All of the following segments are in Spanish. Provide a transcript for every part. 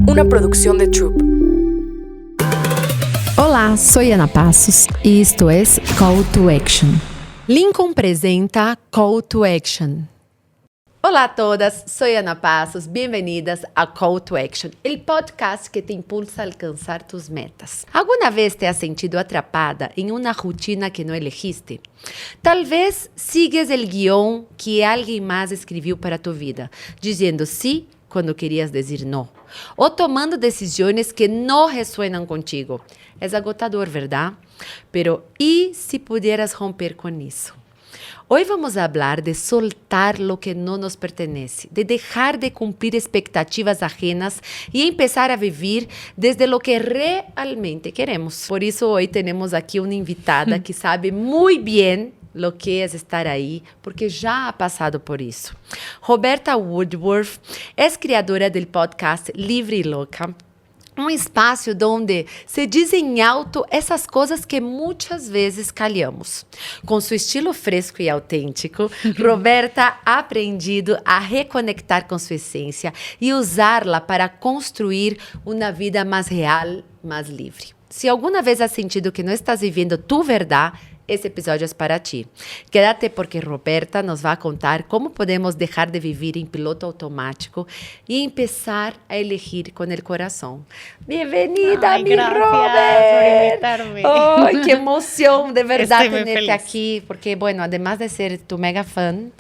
una producción de Troop. Olá, soy Ana Passos y esto es Call to Action. Lincoln presenta Call to Action. Hola a todas, soy Ana Passos, bienvenidas a Call to Action, el podcast que te impulsa a alcanzar tus metas. ¿Alguna vez te has sentido atrapada en una rutina que no elegiste? Tal vez sigues el guión que alguien más escribió para tu vida, diciendo sí cuando querías decir no, o tomando decisiones que no resuenan contigo. Es agotador, ¿verdad? Pero ¿y si pudieras romper con eso? Hoy vamos a hablar de soltar lo que no nos pertenece, de dejar de cumplir expectativas ajenas y empezar a vivir desde lo que realmente queremos. Por eso hoy tenemos aquí una invitada que sabe muy bien lo que es estar ahí, porque já ha pasado por isso. Roberta Woodworth es criadora del podcast Livre y Loca, um espaço onde se dizem alto essas coisas que muitas vezes calhamos. Com seu estilo fresco e autêntico, Roberta ha aprendido a reconectar com sua essência e usá-la para construir uma vida mais real, mais livre. Se alguma vez has sentido que não estás vivendo tu verdade, esse episódio é para ti. Quédate porque Roberta nos vai contar como podemos deixar de viver em piloto automático e começar a elegir com o coração. Bem-vinda, mi Robert! Por invitarme. ¡Ay, qué emoción de verdad Estoy muy tenerte feliz. aquí! Porque, bueno, además de ser tu mega fan,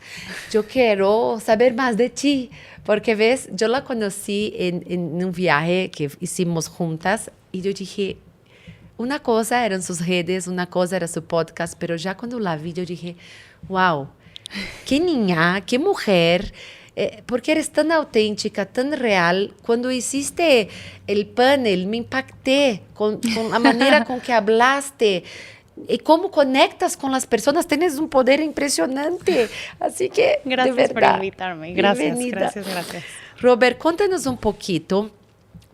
yo quiero saber más de ti. Porque, ves, yo la conocí en un viaje que hicimos juntas y yo dije, una cosa eran sus redes, una cosa era su podcast, pero ya cuando la vi yo dije, wow, qué niña, qué mujer, porque eres tan auténtica, tan real. Cuando hiciste el panel me impacté con la manera con que hablaste y cómo conectas con las personas. Tienes un poder impresionante. Así que, Gracias de verdad, por invitarme. Gracias, bienvenida. gracias. Robert, contanos un poquito,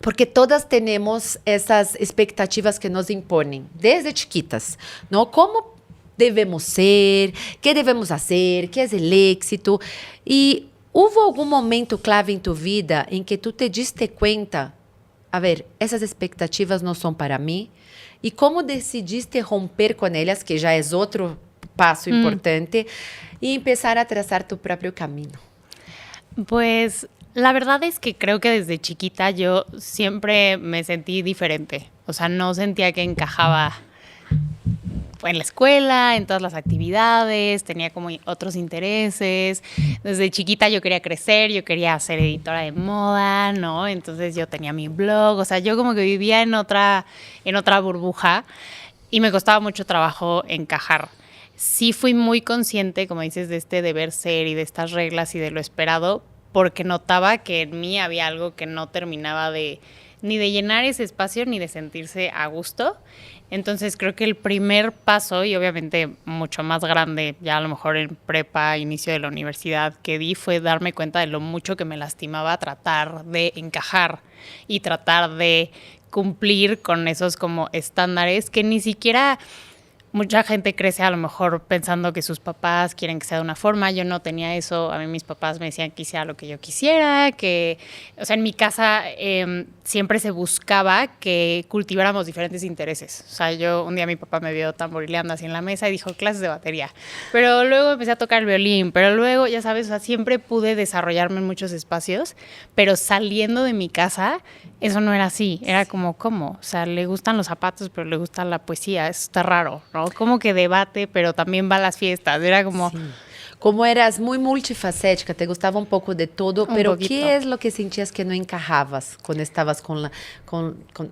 porque todas tenemos esas expectativas que nos imponen desde chiquitas, ¿no? ¿Cómo debemos ser? ¿Qué debemos hacer? ¿Qué es el éxito? Y ¿hubo algún momento clave en tu vida en que tú te diste cuenta, a ver, esas expectativas no son para mí? ¿Y cómo decidiste romper con ellas, que ya es otro paso importante, y empezar a trazar tu propio camino? Pues la verdad es que creo que desde chiquita yo siempre me sentí diferente. O sea, no sentía que encajaba en la escuela, en todas las actividades, tenía como otros intereses. Desde chiquita yo quería crecer, yo quería ser editora de moda, ¿no? Entonces yo tenía mi blog, o sea, yo como que vivía en otra burbuja y me costaba mucho trabajo encajar. Sí fui muy consciente, como dices, de este deber ser y de estas reglas y de lo esperado, porque notaba que en mí había algo que no terminaba ni de llenar ese espacio ni de sentirse a gusto. Entonces creo que el primer paso, y obviamente mucho más grande, ya a lo mejor en prepa, inicio de la universidad, que di fue darme cuenta de lo mucho que me lastimaba tratar de encajar y tratar de cumplir con esos como estándares que ni siquiera... Mucha gente crece a lo mejor pensando que sus papás quieren que sea de una forma. Yo no tenía eso. A mí mis papás me decían que hiciera lo que yo quisiera, que, o sea, en mi casa siempre se buscaba que cultiváramos diferentes intereses. O sea, un día mi papá me vio tamborileando así en la mesa y dijo clases de batería. Pero luego empecé a tocar el violín, pero luego, ya sabes, o sea, siempre pude desarrollarme en muchos espacios, pero saliendo de mi casa, eso no era así. Era como, ¿cómo? O sea, le gustan los zapatos, pero le gusta la poesía. Eso está raro, ¿no? Como que debate, pero también va a las fiestas. Era como... Sí. Como eras muy multifacética, te gustaba un poco de todo, pero poquito. ¿qué es lo que sentías que no encajabas cuando estabas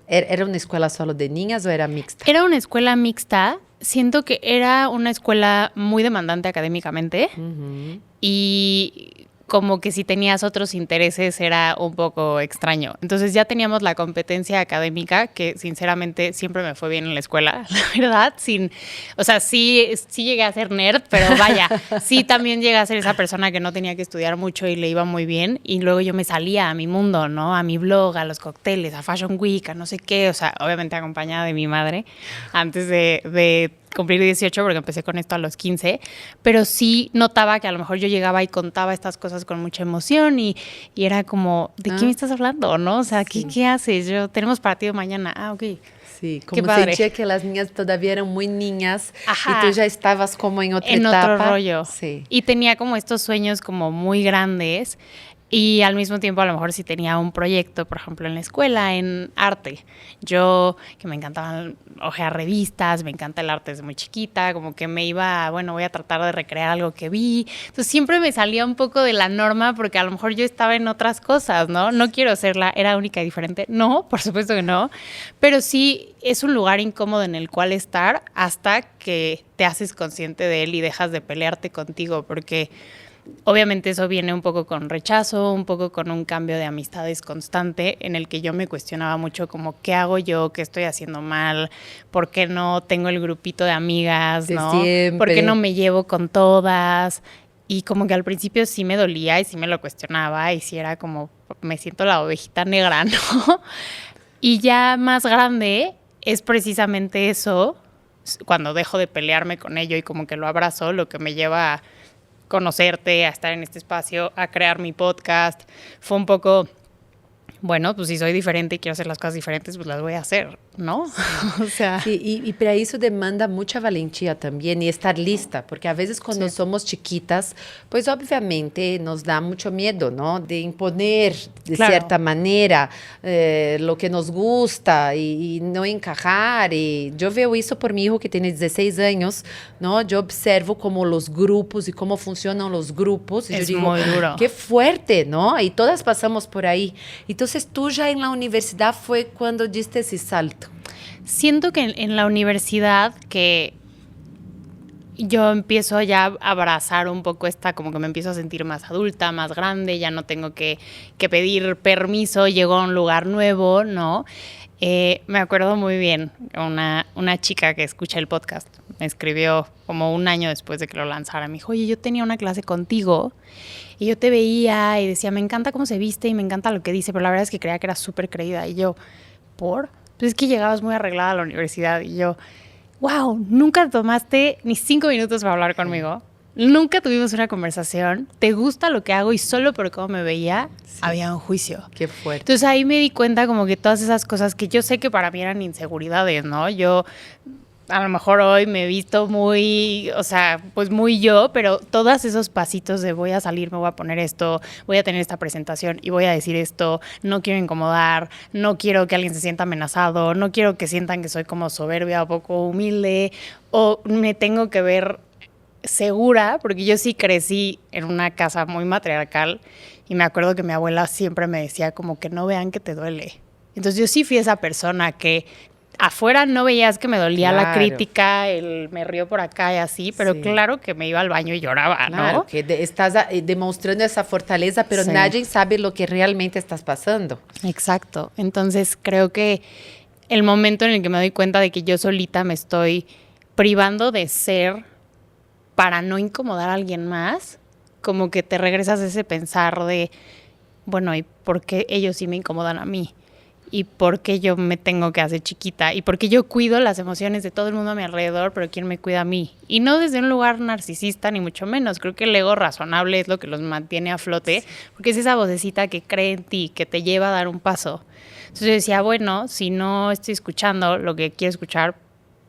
¿Era una escuela solo de niñas o era mixta? Era una escuela mixta. Siento que era una escuela muy demandante académicamente y como que si tenías otros intereses era un poco extraño. Entonces ya teníamos la competencia académica, que sinceramente siempre me fue bien en la escuela, la verdad. O sea, sí llegué a ser nerd, pero vaya, sí también llegué a ser esa persona que no tenía que estudiar mucho y le iba muy bien. Y luego yo me salía a mi mundo, ¿no? A mi blog, a los cócteles, a Fashion Week, a no sé qué. O sea, obviamente acompañada de mi madre, antes de cumplir 18 porque empecé con esto a los 15, pero sí notaba que a lo mejor yo llegaba y contaba estas cosas con mucha emoción y era como, ¿de qué me estás hablando? ¿No? O sea, Sí. ¿qué haces? Tenemos partido mañana. Ah, ok. Sí, Qué como padre. sentía que las niñas todavía eran muy niñas Ajá. y tú ya estabas como en otra En etapa. otro rollo. Sí. Y tenía como estos sueños como muy grandes y al mismo tiempo a lo mejor si tenía un proyecto, por ejemplo, en la escuela, en arte. Yo, que me encantaban ojear revistas, me encanta el arte desde muy chiquita, como que me iba, bueno, voy a tratar de recrear algo que vi. Entonces siempre me salía un poco de la norma porque a lo mejor yo estaba en otras cosas, ¿no? No quiero ser era única y diferente. No, por supuesto que no. Pero sí es un lugar incómodo en el cual estar hasta que te haces consciente de él y dejas de pelearte contigo, porque obviamente eso viene un poco con rechazo, un poco con un cambio de amistades constante en el que yo me cuestionaba mucho como qué hago yo, qué estoy haciendo mal, por qué no tengo el grupito de amigas, De ¿no? siempre. ¿Por qué no me llevo con todas? Y como que al principio sí me dolía y sí me lo cuestionaba y sí era como me siento la ovejita negra, ¿no? Y ya más grande es precisamente eso, cuando dejo de pelearme con ello y como que lo abrazo, lo que me lleva a conocerte, a estar en este espacio, a crear mi podcast. Fue un poco, bueno, pues si soy diferente y quiero hacer las cosas diferentes, pues las voy a hacer, ¿no? O sea... Sí, y para eso demanda mucha valentía también y estar lista, porque a veces cuando somos chiquitas, pues obviamente nos da mucho miedo, ¿no? De imponer de cierta manera lo que nos gusta y no encajar. Y yo veo eso por mi hijo que tiene 16 años, ¿no? Yo observo como los grupos y cómo funcionan los grupos. Y es yo digo, muy duro. Qué fuerte, ¿no? Y todas pasamos por ahí. Entonces tú ya en la universidad fue cuando diste ese salto. Siento que en la universidad que yo empiezo ya a abrazar un poco como que me empiezo a sentir más adulta, más grande, ya no tengo que pedir permiso, llego a un lugar nuevo, ¿no? Me acuerdo muy bien, una chica que escucha el podcast me escribió como un año después de que lo lanzara, me dijo, oye, yo tenía una clase contigo y yo te veía y decía, me encanta cómo se viste y me encanta lo que dice, pero la verdad es que creía que era súper creída. Y yo, ¿por? Pues es que llegabas muy arreglada a la universidad y yo, wow, nunca tomaste ni 5 minutos para hablar conmigo. Nunca tuvimos una conversación. ¿Te gusta lo que hago? Y solo por cómo me veía, había un juicio. Qué fuerte. Entonces ahí me di cuenta como que todas esas cosas que yo sé que para mí eran inseguridades, ¿no? Yo a lo mejor hoy me he visto muy, o sea, pues muy yo, pero todos esos pasitos de voy a salir, me voy a poner esto, voy a tener esta presentación y voy a decir esto, no quiero incomodar, no quiero que alguien se sienta amenazado, no quiero que sientan que soy como soberbia o poco humilde, o me tengo que ver segura, porque yo sí crecí en una casa muy matriarcal y me acuerdo que mi abuela siempre me decía como que no vean que te duele. Entonces yo sí fui esa persona que afuera no veías que me dolía la crítica, me río por acá y así, pero claro que me iba al baño y lloraba, ¿no? Claro, que estás demostrando esa fortaleza, pero nadie sabe lo que realmente estás pasando. Exacto. Entonces creo que el momento en el que me doy cuenta de que yo solita me estoy privando de ser para no incomodar a alguien más, como que te regresas a ese pensar de, bueno, ¿y por qué ellos sí me incomodan a mí? ¿Y por qué yo me tengo que hacer chiquita? ¿Y por qué yo cuido las emociones de todo el mundo a mi alrededor, pero quién me cuida a mí? Y no desde un lugar narcisista, ni mucho menos. Creo que el ego razonable es lo que los mantiene a flote, porque es esa vocecita que cree en ti, que te lleva a dar un paso. Entonces yo decía, bueno, si no estoy escuchando lo que quiero escuchar,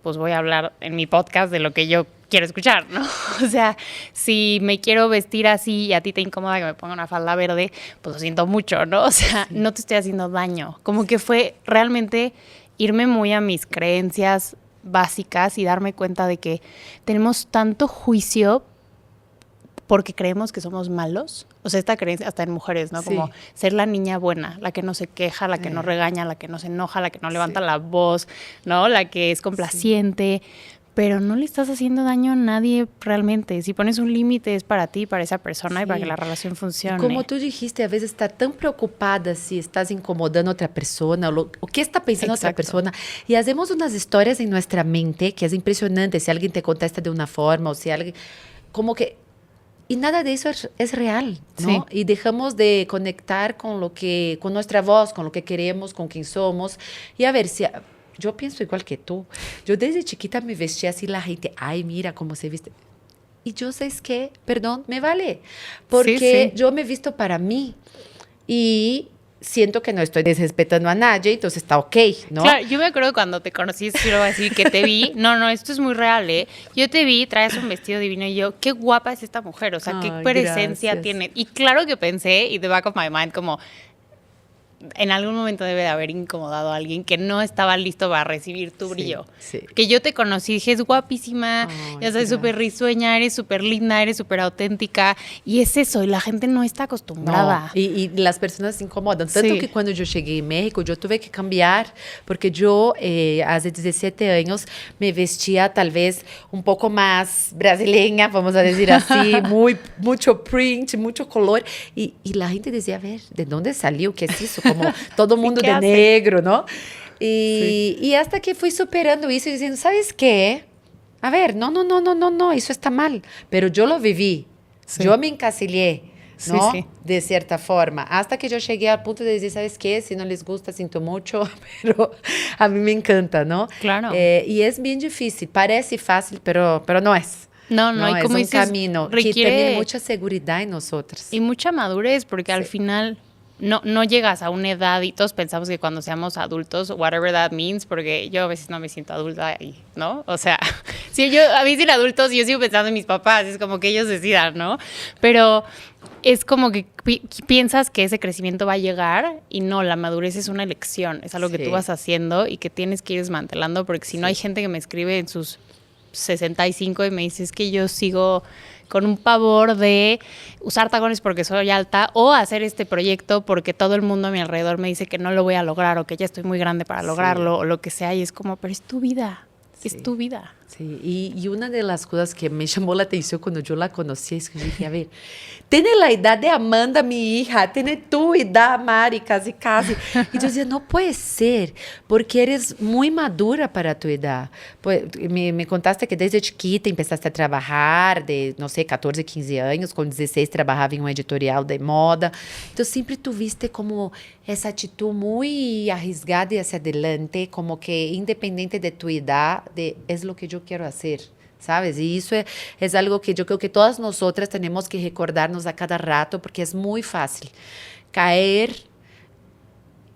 pues voy a hablar en mi podcast de lo que yo quiero escuchar, ¿no? O sea, si me quiero vestir así y a ti te incomoda que me ponga una falda verde, pues lo siento mucho, ¿no? O sea, no te estoy haciendo daño. Como que fue realmente irme muy a mis creencias básicas y darme cuenta de que tenemos tanto juicio porque creemos que somos malos. O sea, esta creencia hasta en mujeres, ¿no? Como ser la niña buena, la que no se queja, la que no regaña, la que no se enoja, la que no levanta la voz, ¿no? La que es complaciente. Pero no le estás haciendo daño a nadie realmente. Si pones un límite es para ti, para esa persona y para que la relación funcione. Como tú dijiste, a veces está tan preocupada si estás incomodando a otra persona o qué está pensando otra persona. Y hacemos unas historias en nuestra mente que es impresionante. Si alguien te contesta de una forma o si alguien... Como que... Y nada de eso es real, ¿no? Sí. Y dejamos de conectar con nuestra voz, con lo que queremos, con quién somos. Y a ver, si yo pienso igual que tú. Yo desde chiquita me vestía así, la gente, ay, mira cómo se viste. Y yo, ¿sabes qué? Perdón, me vale. Porque yo me he visto para mí. Y siento que no estoy desrespetando a nadie, entonces está ok, ¿no? Claro, yo me acuerdo cuando te conocí, quiero decir que te vi, no, esto es muy real, ¿eh? Yo te vi, traes un vestido divino y yo, qué guapa es esta mujer, o sea, qué presencia tiene. Y claro que pensé, y the back of my mind, como, en algún momento debe de haber incomodado a alguien que no estaba listo para recibir tu brillo. Sí. Que yo te conocí y dije, es guapísima, ya sabes, súper risueña, eres súper linda, eres súper auténtica. Y es eso, y la gente no está acostumbrada. No, y las personas se incomodan. Tanto que cuando yo llegué a México, yo tuve que cambiar, porque yo hace 17 años me vestía tal vez un poco más brasileña, vamos a decir así, mucho print, mucho color. Y la gente decía, a ver, ¿de dónde salió? ¿Qué es eso? Como todo mundo de negro, ¿no? Y hasta que fui superando eso y diciendo, ¿sabes qué? A ver, no, eso está mal. Pero yo lo viví, yo me encasillé, ¿no? Sí. De cierta forma. Hasta que yo llegué al punto de decir, ¿sabes qué? Si no les gusta, siento mucho, pero a mí me encanta, ¿no? Claro. Y es bien difícil, parece fácil, pero no es. No, y como es un dices, camino que tiene mucha seguridad en nosotros. Y mucha madurez, porque al final no llegas a una edad y todos pensamos que cuando seamos adultos, whatever that means, porque yo a veces no me siento adulta, ¿no? O sea, a mí sin adultos yo sigo pensando en mis papás, es como que ellos decidan, ¿no? Pero es como que piensas que ese crecimiento va a llegar y no, la madurez es una elección, es algo que tú vas haciendo y que tienes que ir desmantelando, porque si no hay gente que me escribe en sus 65 y me dice, es que yo sigo con un pavor de usar tacones porque soy alta o hacer este proyecto porque todo el mundo a mi alrededor me dice que no lo voy a lograr o que ya estoy muy grande para lograrlo o lo que sea. Y es como, pero es tu vida, es tu vida. Sí, y una de las cosas que me llamó la atención cuando yo la conocí es que yo dije, a ver, tiene la edad de Amanda, mi hija, tiene tu edad, Mari, casi. Y yo decía, no puede ser, porque eres muy madura para tu edad. Pues, me contaste que desde chiquita empezaste a trabajar, de, no sé, 14, 15 años, com 16 trabajaba en un editorial de moda. Entonces siempre tuviste como esa actitud muy arriesgada y hacia adelante, como que independiente de tu edad, es lo que yo quiero hacer, ¿sabes? Y eso es algo que yo creo que todas nosotras tenemos que recordarnos a cada rato, porque es muy fácil caer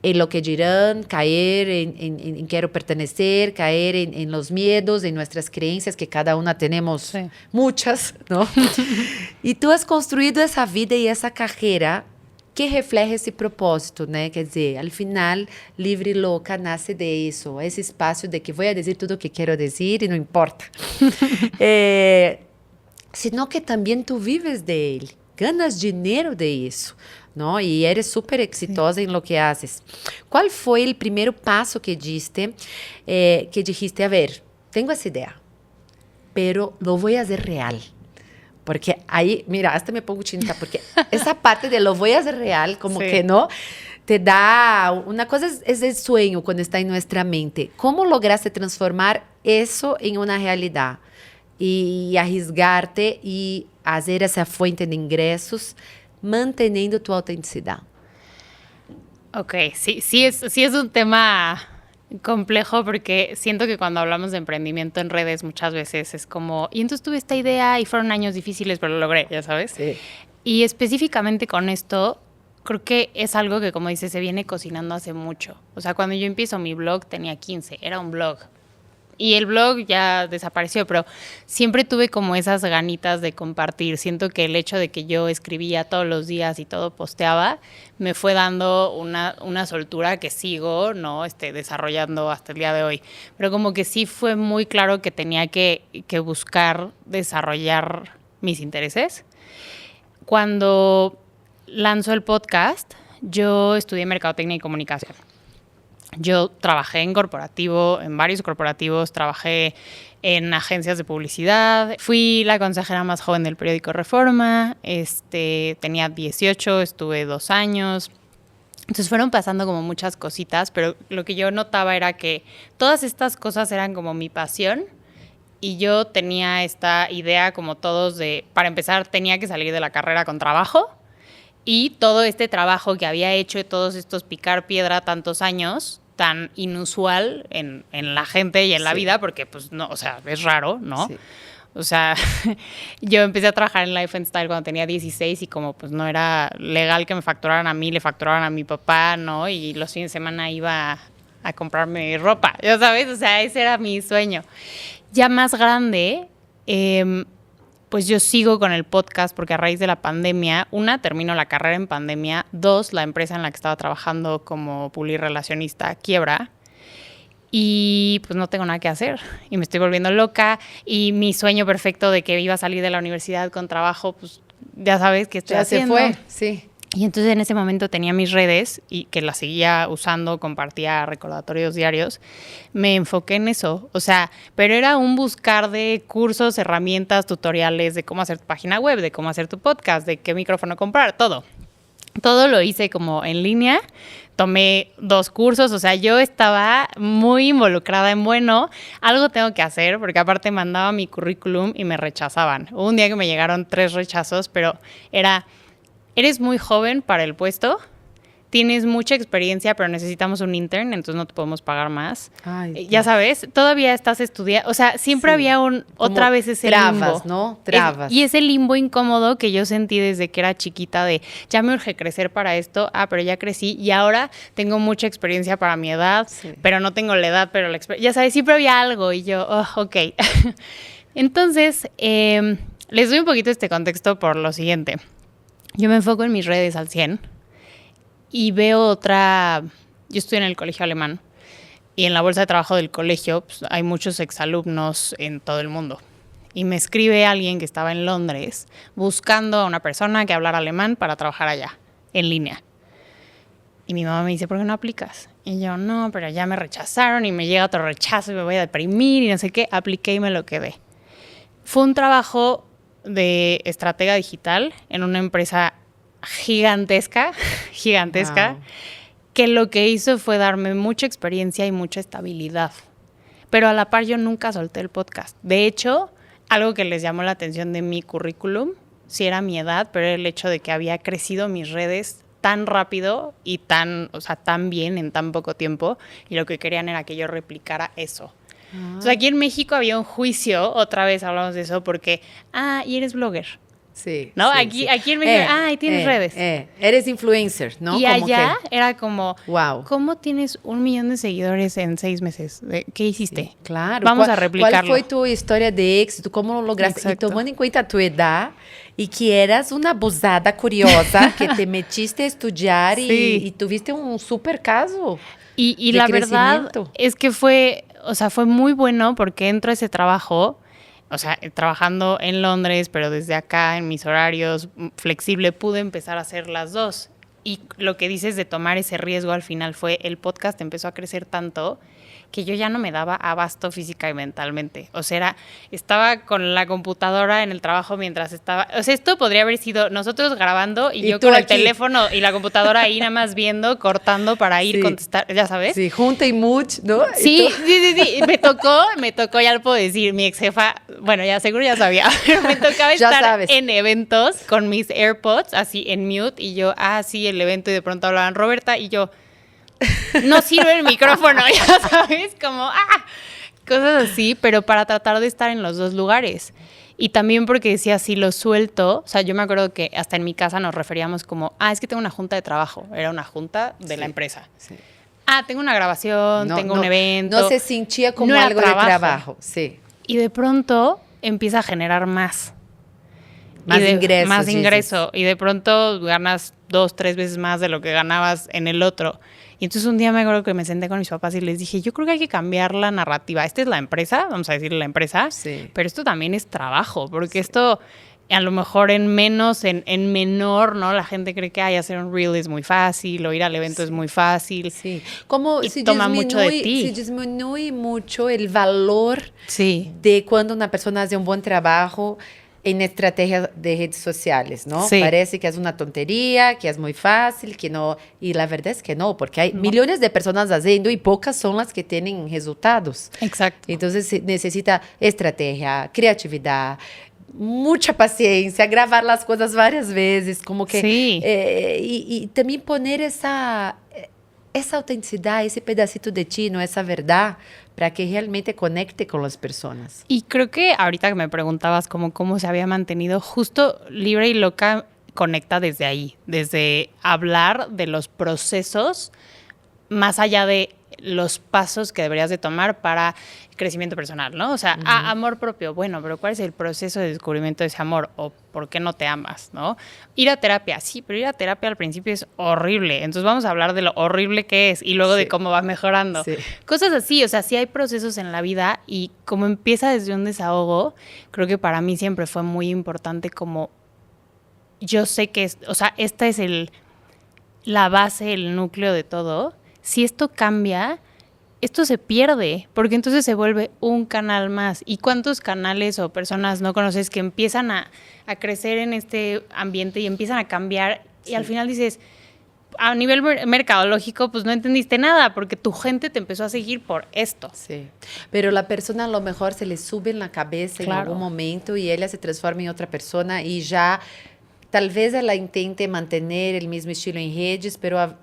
en lo que dirán, caer en quiero pertenecer, caer en los miedos, en nuestras creencias, que cada una tenemos muchas, ¿no? Y tú has construido esa vida y esa carrera que refleja esse propósito, né? Quer dizer, al final, Livre e Louca nasce de isso, esse espaço de que vou dizer tudo o que quero dizer e não importa. Sino que também tu vives de ele, ganas dinheiro de isso, não? E eres super exitosa em lo que haces. Qual foi o primeiro passo que diste, que dijiste, a ver, tenho essa ideia, pero lo voy a hacer real? Porque ahí, mira, hasta me pongo chinita, porque esa parte de lo voy a hacer real, como que, ¿no? Te da, una cosa es el sueño cuando está en nuestra mente. ¿Cómo lograste transformar eso en una realidad? Y arriesgarte y hacer esa fuente de ingresos manteniendo tu autenticidad. Ok, sí es un tema complejo, porque siento que cuando hablamos de emprendimiento en redes muchas veces es como, y entonces tuve esta idea y fueron años difíciles, pero lo logré, ya sabes. Sí. Y específicamente con esto, creo que es algo que, como dices, se viene cocinando hace mucho. O sea, cuando yo empiezo mi blog tenía 15, era un blog. Y el blog ya desapareció, pero siempre tuve como esas ganitas de compartir. Siento que el hecho de que yo escribía todos los días y todo posteaba, me fue dando una soltura que sigo, ¿no? Desarrollando hasta el día de hoy. Pero como que sí fue muy claro que tenía que buscar desarrollar mis intereses. Cuando lanzo el podcast, yo estudié Mercadotecnia y Comunicación. Yo trabajé en varios corporativos, trabajé en agencias de publicidad, fui la consejera más joven del periódico Reforma, tenía 18, estuve 2 años. Entonces fueron pasando como muchas cositas, pero lo que yo notaba era que todas estas cosas eran como mi pasión, y yo tenía esta idea como todos de, para empezar, tenía que salir de la carrera con trabajo, y todo este trabajo que había hecho, todos estos picar piedra tantos años, tan inusual en la gente y en la Sí. vida, porque pues no, o sea, es raro, ¿no? Sí. O sea, yo empecé a trabajar en Life and Style cuando tenía 16 y como pues no era legal que me facturaran a mí, le facturaran a mi papá, ¿no? Y los fines de semana iba a comprarme ropa, ya sabes, o sea, ese era mi sueño. Ya más grande, pues yo sigo con el podcast porque a raíz de la pandemia, una, termino la carrera en pandemia, dos, la empresa en la que estaba trabajando como publirelacionista quiebra y pues no tengo nada que hacer y me estoy volviendo loca y mi sueño perfecto de que iba a salir de la universidad con trabajo, pues ya sabes que estoy Ya haciendo. se fue, sí. Y entonces en ese momento tenía mis redes y que las seguía usando, compartía recordatorios diarios. Me enfoqué en eso, o sea, pero era un buscar de cursos, herramientas, tutoriales de cómo hacer tu página web, de cómo hacer tu podcast, de qué micrófono comprar, todo. Todo lo hice como en línea. Tomé 2 cursos, o sea, yo estaba muy involucrada en, bueno, algo tengo que hacer, porque aparte mandaba mi currículum y me rechazaban. Hubo un día que me llegaron 3 rechazos, pero eres muy joven para el puesto, tienes mucha experiencia, pero necesitamos un intern, entonces no te podemos pagar más. Ay, Ya sabes, todavía estás estudiando, o sea, siempre Sí. había otra Como vez ese trabas, limbo. ¿no? Trabas. Y ese limbo incómodo que yo sentí desde que era chiquita de, ya me urge crecer para esto, pero ya crecí y ahora tengo mucha experiencia para mi edad, Sí. pero no tengo la edad, pero la experiencia, ya sabes, siempre había algo y yo, ok. Entonces, les doy un poquito este contexto por lo siguiente. Yo me enfoco en mis redes al 100 y veo yo estoy en el colegio alemán y en la bolsa de trabajo del colegio pues, hay muchos exalumnos en todo el mundo. Y me escribe alguien que estaba en Londres buscando a una persona que hablara alemán para trabajar allá, en línea. Y mi mamá me dice, ¿por qué no aplicas? Y yo, no, pero ya me rechazaron y me llega otro rechazo y me voy a deprimir y no sé qué. Apliqué y me lo quedé. Fue un trabajo de estratega digital en una empresa gigantesca, Wow. que lo que hizo fue darme mucha experiencia y mucha estabilidad. Pero a la par yo nunca solté el podcast. De hecho, algo que les llamó la atención de mi currículum, sí era mi edad, pero era el hecho de que había crecido mis redes tan rápido y tan bien en tan poco tiempo, y lo que querían era que yo replicara eso. O sea, aquí en México había un juicio, otra vez hablamos de eso, porque, y eres blogger, Sí. ¿no? sí, aquí, sí. aquí en México, y tienes redes. Eres influencer, ¿no? Y Como allá que, era como, wow. ¿cómo tienes 1 millón de seguidores en 6 meses? ¿Qué hiciste? Sí, claro. Vamos a ¿Cuál replicarlo. foi tu história de éxito? Como lo lograste? Exacto. E tomando em conta a tua edad e que eras uma abusada curiosa, que te metiste a estudiar Sí. y tuviste un super caso. Y de la verdad crecimiento. es que fue muy bueno porque entro a ese trabajo, o sea, trabajando en Londres, pero desde acá, en mis horarios, flexible, pude empezar a hacer las dos. Y lo que dices de tomar ese riesgo al final fue, el podcast empezó a crecer tanto que yo ya no me daba abasto física y mentalmente. O sea, estaba con la computadora en el trabajo mientras estaba... O sea, esto podría haber sido nosotros grabando y yo tú con el aquí. teléfono y la computadora ahí nada más viendo, cortando para ir Sí. contestar, ya sabes. Sí, junta y much, ¿no? Sí, Y tú- sí. Me tocó, ya lo puedo decir, mi ex jefa, bueno, ya seguro ya sabía, pero me tocaba Ya estar sabes. en eventos con mis AirPods, así en mute, y yo, sí, el evento, y de pronto hablaban Roberta, y yo, no sirve el micrófono, ya sabes, como, cosas así, pero para tratar de estar en los dos lugares. Y también porque decía, si lo suelto, o sea, yo me acuerdo que hasta en mi casa nos referíamos como, es que tengo una junta de trabajo, era una junta de la empresa. Sí. Tengo una grabación, tengo un evento. No se sentía como No era algo de trabajo. Sí. Y de pronto empieza a generar más. Más ingresos, Más dices. ingreso. Y de pronto ganas 2, 3 veces más de lo que ganabas en el otro. Y entonces un día me acuerdo que me senté con mis papás y les dije, yo creo que hay que cambiar la narrativa. Esta es la empresa, vamos a decirle la empresa, Sí. pero esto también es trabajo, porque esto a lo mejor en menor, ¿no? La gente cree que hacer un reel es muy fácil, o ir al evento es muy fácil. Sí. Como Y se toma mucho de diminui, ti. se diminui mucho el valor Sí. de cuando una persona hace un buen trabajo en estrategia de redes sociales, ¿no? Sí. Parece que es una tontería, que es muy fácil, que no... Y la verdad es que no, porque hay millones de personas haciendo y pocas son las que tienen resultados. Exacto. Entonces se necesita estrategia, creatividad, mucha paciencia, grabar las cosas varias veces, como que... Sí. y también poner esa autenticidad, ese pedacito de ti, ¿no? Esa verdad, para que realmente conecte con las personas. Y creo que ahorita que me preguntabas como cómo se había mantenido, justo Libre y Loca conecta desde ahí, desde hablar de los procesos más allá de los pasos que deberías de tomar para crecimiento personal, ¿no? O sea, amor propio, bueno, pero ¿cuál es el proceso de descubrimiento de ese amor? ¿O por qué no te amas, no? Ir a terapia, sí, pero ir a terapia al principio es horrible. Entonces vamos a hablar de lo horrible que es y luego de cómo va mejorando. Sí. Cosas así, o sea, sí hay procesos en la vida y como empieza desde un desahogo, creo que para mí siempre fue muy importante como yo sé que, o sea, esta es la base, el núcleo de todo. Si esto cambia, esto se pierde, porque entonces se vuelve un canal más. ¿Y cuántos canales o personas no conoces que empiezan a crecer en este ambiente y empiezan a cambiar? Y al final dices, a nivel mercadológico, pues no entendiste nada, porque tu gente te empezó a seguir por esto. Sí, pero la persona a lo mejor se le sube en la cabeza en algún momento y ella se transforma en otra persona y ya, tal vez ella intente mantener el mismo estilo en redes, pero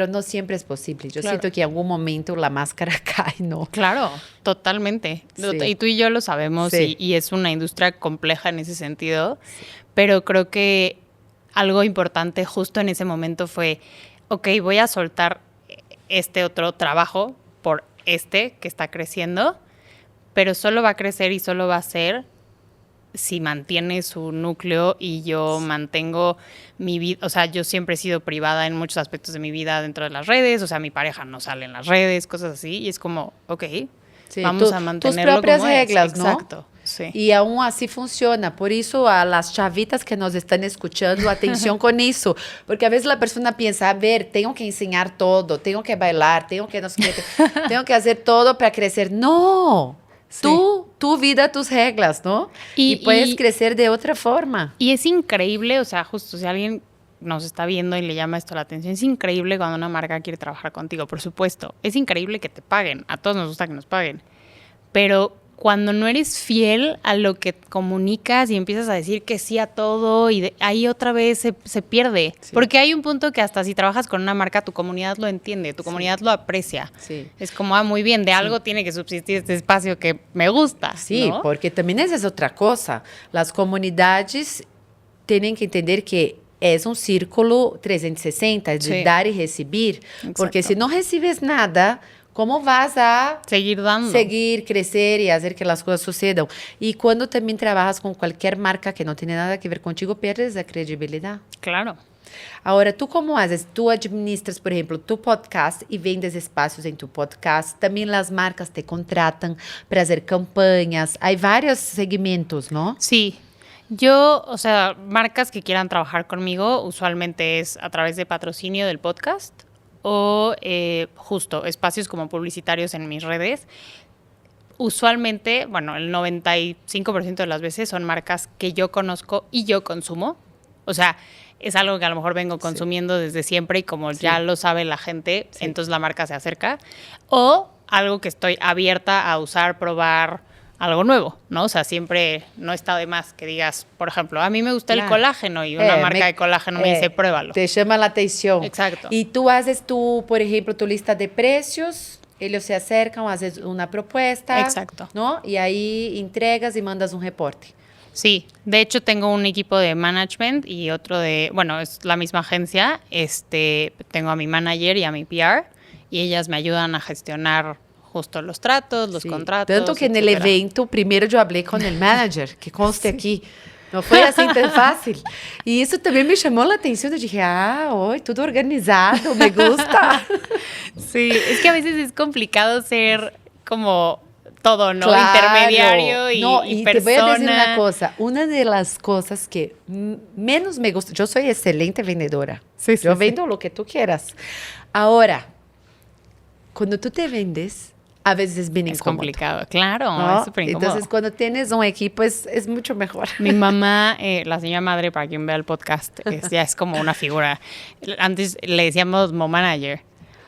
no siempre es posible. Yo siento que en algún momento la máscara cae, ¿no? Claro, totalmente. Sí. Y tú y yo lo sabemos y es una industria compleja en ese sentido, pero creo que algo importante justo en ese momento fue, ok, voy a soltar este otro trabajo por que está creciendo, pero solo va a crecer y solo va a ser si mantiene su núcleo y yo mantengo mi vida, o sea, yo siempre he sido privada en muchos aspectos de mi vida dentro de las redes, o sea, mi pareja no sale en las redes, cosas así, y es como, ok, vamos a mantenerlo tus propias como reglas, es. ¿no? Exacto, sí. Y aún así funciona, por eso a las chavitas que nos están escuchando, atención con eso, porque a veces la persona piensa, a ver, tengo que enseñar todo, tengo que bailar, tengo que tengo que hacer todo para crecer. No. Sí. Tu vida, tus reglas, ¿no? Y puedes crecer de otra forma. Y es increíble, o sea, justo si alguien nos está viendo y le llama esto la atención, es increíble cuando una marca quiere trabajar contigo, por supuesto. Es increíble que te paguen, a todos nos gusta que nos paguen. Pero cuando no eres fiel a lo que comunicas y empiezas a decir que sí a todo y ahí otra vez se pierde. Sí. Porque hay un punto que hasta si trabajas con una marca, tu comunidad lo entiende, tu comunidad lo aprecia. Sí. Es como, muy bien, de algo tiene que subsistir este espacio que me gusta. Sí, ¿no? Porque también esa es otra cosa. Las comunidades tienen que entender que es un círculo 360 de dar y recibir. Exacto. Porque si no recibes nada, ¿cómo vas a seguir dando? Seguir, crecer y hacer que las cosas sucedan? Y cuando también trabajas con cualquier marca que no tiene nada que ver contigo, pierdes la credibilidad. Claro. Ahora, ¿tú cómo haces? Tú administras, por ejemplo, tu podcast y vendes espacios en tu podcast. También las marcas te contratan para hacer campañas. Hay varios segmentos, ¿no? Sí. Yo, o sea, marcas que quieran trabajar conmigo, usualmente es a través de patrocinio del podcast o justo espacios como publicitarios en mis redes. Usualmente, bueno, el 95% de las veces son marcas que yo conozco y yo consumo. O sea, es algo que a lo mejor vengo consumiendo desde siempre y como ya lo sabe la gente, entonces la marca se acerca. O algo que estoy abierta a usar, probar, algo nuevo, ¿no? O sea, siempre no está de más que digas, por ejemplo, a mí me gusta el colágeno y una marca de colágeno me dice, pruébalo. Te llama la atención. Exacto. Y tú haces por ejemplo, tu lista de precios, ellos se acercan, haces una propuesta. Exacto. ¿No? Y ahí entregas y mandas un reporte. Sí, de hecho tengo un equipo de management y otro es la misma agencia, tengo a mi manager y a mi PR y ellas me ayudan a gestionar justo los tratos, los contratos. Tanto que en el evento, primero yo hablé con el manager, que conste aquí. No fue así tan fácil. Y eso también me llamó la atención. Yo dije, hoy todo organizado, me gusta. Sí, es que a veces es complicado ser como todo, ¿no? Claro. Intermediario y persona. Te voy a decir una cosa. Una de las cosas que menos me gusta, yo soy excelente vendedora. Yo vendo lo que tú quieras. Ahora, cuando tú te vendes, a veces es bien incómodo. Complicado, claro, ¿no? Es súper incómodo. Entonces, cuando tienes un equipo, es mucho mejor. Mi mamá, la señora madre, para quien vea el podcast, ya es como una figura. Antes le decíamos mom manager,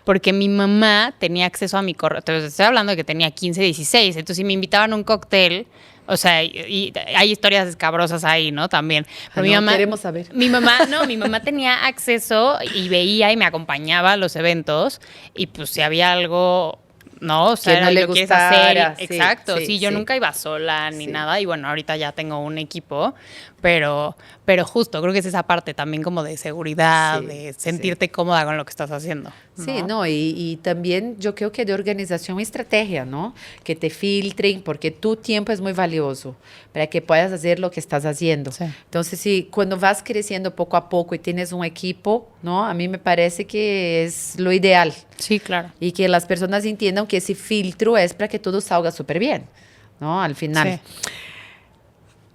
porque mi mamá tenía acceso a mi correo. Entonces, estoy hablando de que tenía 15, 16. Entonces, si me invitaban a un cóctel, O sea, y hay historias escabrosas ahí, ¿no? También. Pero No, queremos saber. Mi mamá tenía acceso y veía y me acompañaba a los eventos y pues si había algo, ¿no? O sea, Que no le lo quieres hacer. gustara, sí, Exacto, sí, sí, yo sí. nunca iba sola ni Sí. nada y bueno, ahorita ya tengo un equipo, pero justo creo que es esa parte también como de seguridad, Sí, de sentirte cómoda con lo que estás haciendo. ¿no? Sí, no, y también yo creo que de organización y estrategia, ¿no? Que te filtren, porque tu tiempo es muy valioso para que puedas hacer lo que estás haciendo. Sí. Entonces, si cuando vas creciendo poco a poco y tienes un equipo, ¿no? A mí me parece que es lo ideal. Sí, claro. Y que las personas entiendan que ese filtro es para que todo salga súper bien, ¿no? Al final. Sí.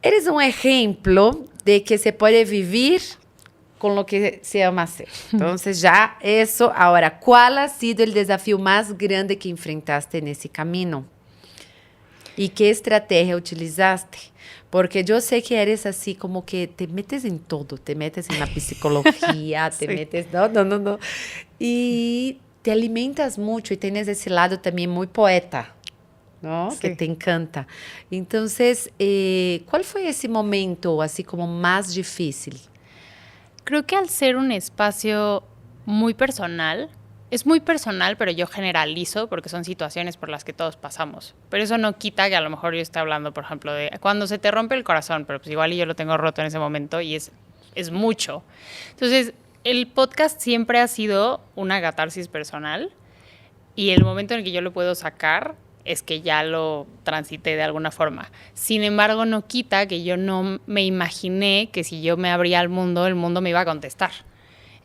Eres un ejemplo de que se puede vivir con lo que se ama hacer. Entonces, ya eso. Ahora, ¿cuál ha sido el desafío más grande que enfrentaste en ese camino? ¿Y qué estrategia utilizaste? Porque yo sé que eres así como que te metes en todo, te metes en la psicología, te Sí. metes, no. Y te alimentas mucho y tienes ese lado también muy poeta, ¿no? Sí. Que te encanta. Entonces, ¿cuál fue ese momento así como más difícil? Creo que al ser un espacio muy personal, es muy personal, pero yo generalizo porque son situaciones por las que todos pasamos. Pero eso no quita que a lo mejor yo esté hablando, por ejemplo, de cuando se te rompe el corazón, pero pues igual y yo lo tengo roto en ese momento y es mucho. Entonces, el podcast siempre ha sido una catarsis personal y el momento en el que yo lo puedo sacar es que ya lo transité de alguna forma. Sin embargo, no quita que yo no me imaginé que si yo me abría al mundo, el mundo me iba a contestar.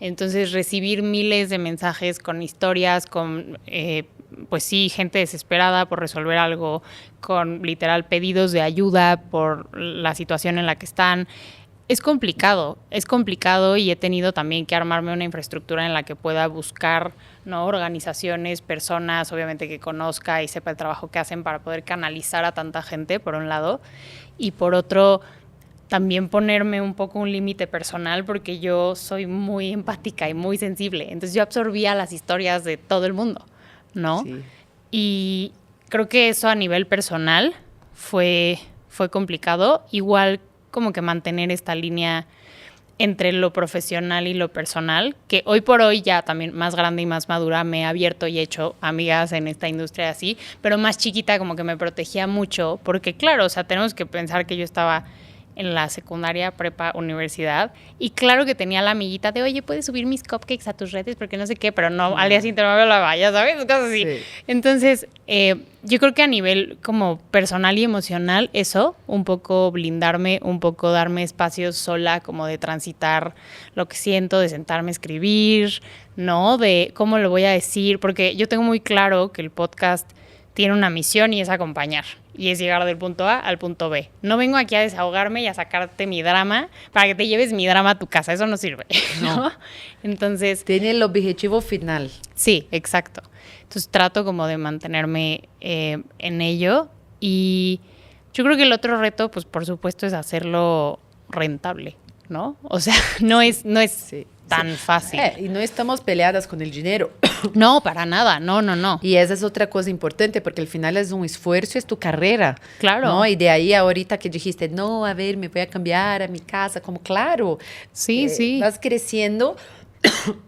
Entonces, recibir miles de mensajes con historias, con, pues sí, gente desesperada por resolver algo, con literal pedidos de ayuda por la situación en la que están. Es complicado y he tenido también que armarme una infraestructura en la que pueda buscar, ¿no? Organizaciones, personas, obviamente que conozca y sepa el trabajo que hacen para poder canalizar a tanta gente, por un lado, y por otro, también ponerme un poco un límite personal porque yo soy muy empática y muy sensible, entonces yo absorbía las historias de todo el mundo, ¿no? Sí. Y creo que eso a nivel personal fue complicado, igual como que mantener esta línea entre lo profesional y lo personal, que hoy por hoy ya también más grande y más madura me he abierto y he hecho amigas en esta industria así, pero más chiquita como que me protegía mucho, porque claro, o sea, tenemos que pensar que yo estaba en la secundaria, prepa, universidad, y claro que tenía la amiguita de, oye, ¿puedes subir mis cupcakes a tus redes? Porque no sé qué, pero no, al día siguiente no me hablaba, ya sabes, cosas así. Sí. Entonces, yo creo que a nivel como personal y emocional, eso, un poco blindarme, un poco darme espacios sola, como de transitar lo que siento, de sentarme a escribir, ¿no? De cómo lo voy a decir, porque yo tengo muy claro que el podcast tiene una misión y es acompañar. Y es llegar del punto A al punto B. No vengo aquí a desahogarme y a sacarte mi drama para que te lleves mi drama a tu casa. Eso no sirve, ¿no? Entonces, Tiene el objetivo final. sí, exacto. Entonces trato como de mantenerme en ello. Y yo creo que el otro reto, pues por supuesto, es hacerlo rentable, ¿no? O sea, no es Sí. tan fácil. Y no estamos peleadas con el dinero. No, para nada. No. Y esa es otra cosa importante, porque al final es un esfuerzo, es tu carrera. Claro. ¿No? Y de ahí ahorita que dijiste, no, a ver, me voy a cambiar a mi casa, como claro. Sí, sí. Vas creciendo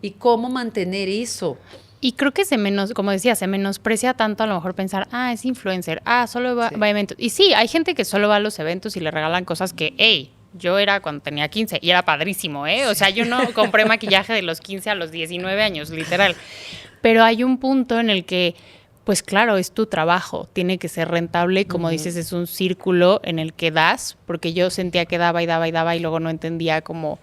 y cómo mantener eso. Y creo que como decía, se menosprecia tanto a lo mejor pensar, es influencer, solo va a eventos. Y sí, hay gente que solo va a los eventos y le regalan cosas que, hey, yo era cuando tenía 15 y era padrísimo, ¿eh? O sea, yo no compré maquillaje de los 15 a los 19 años, literal. Pero hay un punto en el que, pues claro, es tu trabajo, tiene que ser rentable, como dices, es un círculo en el que das, porque yo sentía que daba y daba y daba y luego no entendía cómo